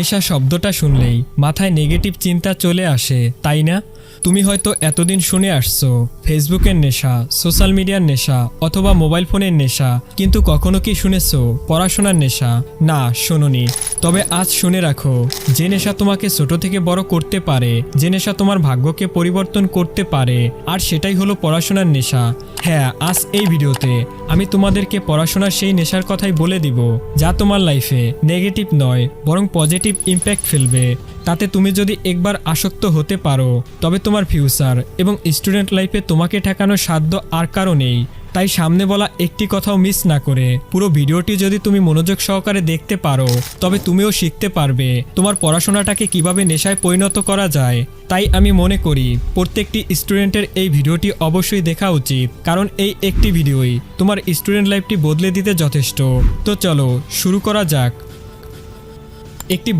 নেশা শব্দটা শুনলেই মাথায় নেগেটিভ চিন্তা চলে আসে, তাই না? তুমি হয়তো এতদিন শুনে আসছো ফেসবুকের নেশা, সোশ্যাল মিডিয়ার নেশা অথবা মোবাইল ফোনের নেশা, কিন্তু কখনো কি শুনেছো পড়াশোনার নেশা? না, শোনোনি। তবে আজ শুনে রাখো, যে নেশা তোমাকে ছোট থেকে বড় করতে পারে, যে নেশা তোমার ভাগ্যকে পরিবর্তন করতে পারে, আর সেটাই হলো পড়াশোনার নেশা। হ্যাঁ, আজ এই ভিডিওতে আমি তোমাদেরকে পড়াশোনার সেই নেশার কথাই বলে দিব, যা তোমার লাইফে নেগেটিভ নয় বরং পজিটিভ ইম্প্যাক্ট ফেলবে। তাতে তুমি যদি একবার আসক্ত হতে পারো, তবে তোমার ফিউচার এবং স্টুডেন্ট লাইফে তোমাকে ঠেকানোর সাধ্য আর কারো নেই। তাই সামনে বলা একটি কথাও মিস না করে পুরো ভিডিওটি যদি তুমি মনোযোগ সহকারে দেখতে পারো, তবে তুমিও শিখতে পারবে তোমার পড়াশোনাটাকে কিভাবে নেশায় পরিণত করা যায়। তাই আমি মনে করি প্রত্যেকটি স্টুডেন্টের এই ভিডিওটি অবশ্যই দেখা উচিত, কারণ এই একটি ভিডিওই তোমার স্টুডেন্ট লাইফটি বদলে দিতে যথেষ্ট। তো চলো শুরু করা যাক। একটি